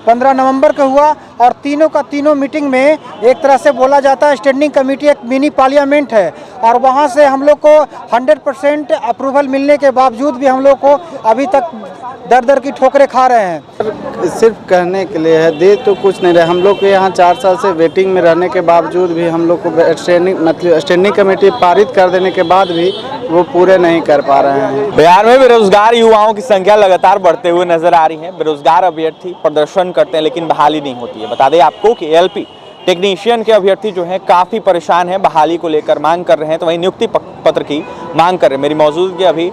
15 नवंबर को हुआ और तीनों का तीनों मीटिंग में एक तरह से बोला जाता है स्टैंडिंग कमेटी एक मिनी पार्लियामेंट है और वहाँ से हम लोग को 100% अप्रूवल मिलने के बावजूद भी हम लोग को अभी तक दर दर की ठोकरें खा रहे हैं। सिर्फ कहने के लिए है, दे तो कुछ नहीं रहे। हम लोग को यहाँ 4 साल से वेटिंग में रहने के बावजूद भी हम लोग को स्टैंडिंग कमेटी पारित कर देने के बाद भी वो पूरे नहीं कर पा रहे हैं। बिहार में बेरोजगार युवाओं की संख्या लगातार बढ़ते हुए नजर आ रही है। बेरोजगार अभ्यर्थी प्रदर्शन करते हैं लेकिन बहाली नहीं होती है। बता दें आपको कि एलपी टेक्नीशियन के अभ्यर्थी जो हैं काफ़ी परेशान हैं, बहाली को लेकर मांग कर रहे हैं, तो वहीं नियुक्ति पत्र की मांग कर रहे हैं। मेरी मौजूदगी अभी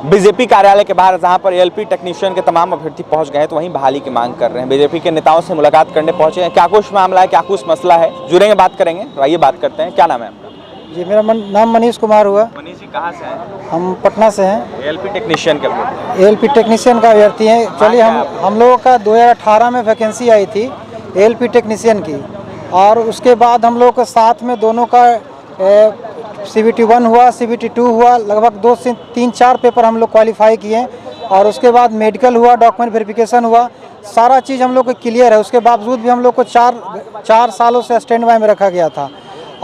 बीजेपी कार्यालय के बाहर जहां पर एलपी टेक्नीशियन के तमाम अभ्यर्थी पहुंच गए हैं, तो वहीं बहाली की मांग कर रहे हैं। बीजेपी के नेताओं से मुलाकात करने पहुंचे हैं। क्या कुछ मामला है, क्या कुछ मसला है, जुड़ेंगे, बात करेंगे। तो आइए बात करते हैं। क्या नाम है आपका? जी, मेरा नाम मनीष कुमार हुआ। मनीष जी कहाँ से हैं? हम पटना से हैं। एलपी टेक्नीशियन के अभ्यर्थी। एलपी टेक्नीशियन का अभ्यर्थी हैं। चलिए, हम लोगों का 2018 में वैकेंसी आई थी एलपी टेक्नीशियन की और उसके बाद हम लोग के साथ में दोनों का CBT 1 हुआ, CBT 2 हुआ, लगभग 2 से 3-4 पेपर हम लोग क्वालिफाई किए और उसके बाद मेडिकल हुआ, डॉक्यूमेंट वेरिफिकेशन हुआ, सारा चीज़ हम लोग को क्लियर है। उसके बावजूद भी हम लोग को 4 सालों से स्टैंड बाय में रखा गया था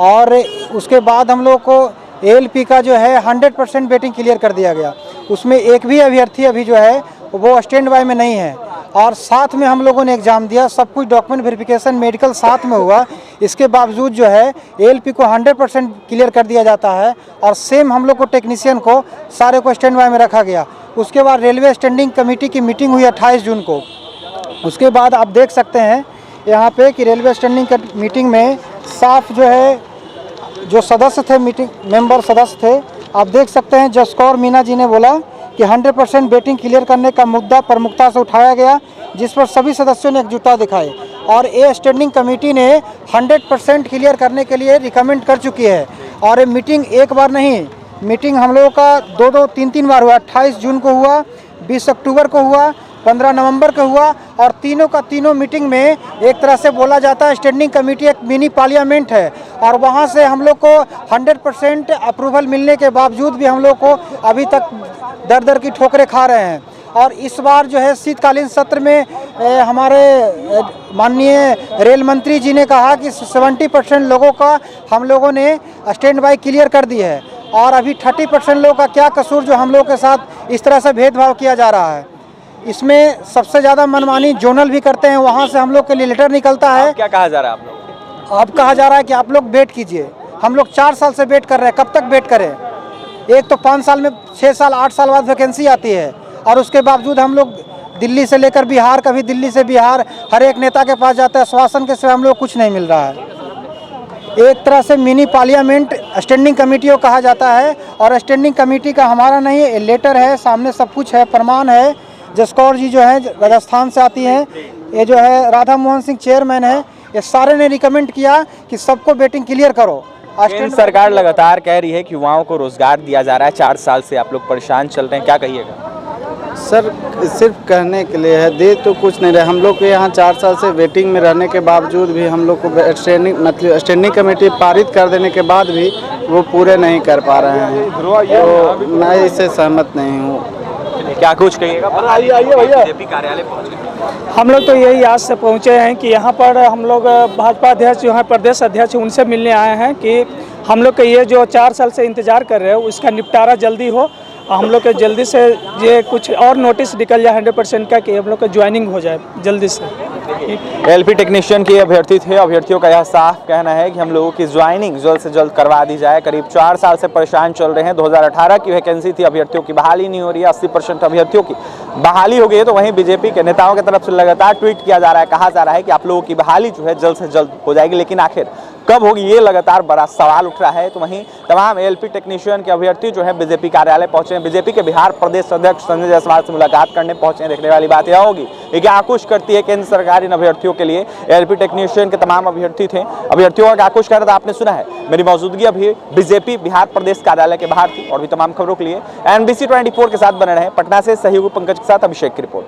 और उसके बाद हम लोग को एलपी का जो है 100% वेटिंग क्लियर कर दिया गया। उसमें एक भी अभ्यर्थी अभी जो है वो स्टैंड बाय में नहीं है और साथ में हम लोगों ने एग्ज़ाम दिया, सब कुछ डॉक्यूमेंट वेरिफिकेशन मेडिकल साथ में हुआ। इसके बावजूद जो है एलपी को 100% क्लियर कर दिया जाता है और सेम हम लोग को टेक्नीशियन को सारे को स्टैंड बाय में रखा गया। उसके बाद रेलवे स्टैंडिंग कमेटी की मीटिंग हुई 28 जून को। उसके बाद आप देख सकते हैं यहाँ पे कि रेलवे स्टैंडिंग मीटिंग में साफ जो है जो सदस्य थे, मीटिंग मेंबर सदस्य थे, आप देख सकते हैं जसकौर मीना जी ने बोला कि 100% वेटिंग क्लियर करने का मुद्दा प्रमुखता से उठाया गया, जिस पर सभी सदस्यों ने एकजुटता दिखाई और ये स्टैंडिंग कमेटी ने 100% क्लियर करने के लिए रिकमेंड कर चुकी है। और ये मीटिंग एक बार नहीं, मीटिंग हम लोगों का 2-2, 3-3 बार हुआ। 28 जून को हुआ, 20 अक्टूबर को हुआ, 15 नवंबर को हुआ और तीनों का तीनों मीटिंग में एक तरह से बोला जाता है स्टैंडिंग कमेटी एक मिनी पार्लियामेंट है और वहाँ से हम लोग को 100% अप्रूवल मिलने के बावजूद भी हम लोग को अभी तक दर दर की ठोकरें खा रहे हैं। और इस बार जो है शीतकालीन सत्र में हमारे माननीय रेल मंत्री जी ने कहा कि 70% लोगों का हम लोगों ने स्टैंड बाय क्लियर कर दी है और अभी 30% लोगों का क्या कसूर जो हम लोगों के साथ इस तरह से भेदभाव किया जा रहा है। इसमें सबसे ज़्यादा मनमानी जोनल भी करते हैं, वहाँ से हम लोग के लिए लेटर निकलता है। क्या कहा जा रहा है आप लोग? अब कहा जा रहा है कि आप लोग वेट कीजिए। हम लोग 4 साल से वेट कर रहे हैं, कब तक वेट करें? एक तो 5 साल में 6 साल 8 साल बाद वैकेंसी आती है और उसके बावजूद हम लोग दिल्ली से लेकर बिहार, कभी दिल्ली से बिहार, हर एक नेता के पास जाते हैं, आश्वासन के सिवा हम लोग कुछ नहीं मिल रहा है। एक तरह से मिनी पार्लियामेंट स्टैंडिंग कमेटी को कहा जाता है और स्टैंडिंग कमेटी का हमारा नहीं है, लेटर है, सामने सब कुछ है, प्रमाण है। जसकौर जी जो है राजस्थान से आती हैं, ये जो है राधा मोहन सिंह चेयरमैन है, ये सारे ने रिकमेंड किया कि सबको वेटिंग क्लियर करो। केंद्र सरकार लगातार कह रही है कि युवाओं को रोजगार दिया जा रहा है, 4 साल से आप लोग परेशान चल रहे हैं, क्या कहिएगा? सर, सिर्फ कहने के लिए है, दे तो कुछ नहीं रहे। हम लोग को यहाँ 4 साल से वेटिंग में रहने के बावजूद भी हम लोग को स्टैंडिंग कमेटी पारित कर देने के बाद भी वो पूरे नहीं कर पा रहे हैं, तो मैं इससे सहमत नहीं हूँ। क्या कुछ कहिएगा? बीजेपी कार्यालय पहुंच गए। हम लोग तो यही आज से पहुंचे हैं कि यहाँ पर हम लोग भाजपा अध्यक्ष जो हैं, प्रदेश अध्यक्ष, उनसे मिलने आए हैं कि हम लोग के ये जो 4 साल से इंतजार कर रहे हैं उसका निपटारा जल्दी हो, हम लोग के जल्दी से ये कुछ और नोटिस निकल जाए 100% का कि हम लोग का ज्वाइनिंग हो जाए जल्दी से। एलपी टेक्नीशियन के अभ्यर्थी थे, अभ्यर्थियों का यह साफ कहना है कि हम लोगों की ज्वाइनिंग जल्द से जल्द करवा दी जाए। करीब 4 साल से परेशान चल रहे हैं। 2018 की वैकेंसी थी, अभ्यर्थियों की बहाली नहीं हो रही है, 80% अभ्यर्थियों की बहाली हो गई है। तो वहीं बीजेपी के नेताओं की तरफ से लगातार ट्वीट किया जा रहा है, कहा जा रहा है कि आप लोगों की बहाली जो है जल्द से जल्द हो जाएगी, लेकिन आखिर कब होगी ये लगातार बड़ा सवाल उठ रहा है। तो वहीं तमाम एलपी टेक्नीशियन के अभ्यर्थी जो है बीजेपी कार्यालय पहुंचे हैं। बीजेपी के बिहार प्रदेश अध्यक्ष संजय जायसवाल से मुलाकात करने पहुंचे हैं। देखने वाली बात यह होगी कि क्या कुछ करती है केंद्र सरकार इन अभ्यर्थियों के लिए। एलपी टेक्नीशियन के तमाम अभ्यर्थी थे, अभ्यर्थियों का क्या कुछ कर रहा था आपने सुना है। मेरी मौजूदगी अभी बीजेपी बिहार प्रदेश कार्यालय के बाहर थी और भी तमाम खबरों के लिए NBC 24 के साथ बने रहे। पटना से सहयोगी पंकज के साथ अभिषेक की रिपोर्ट।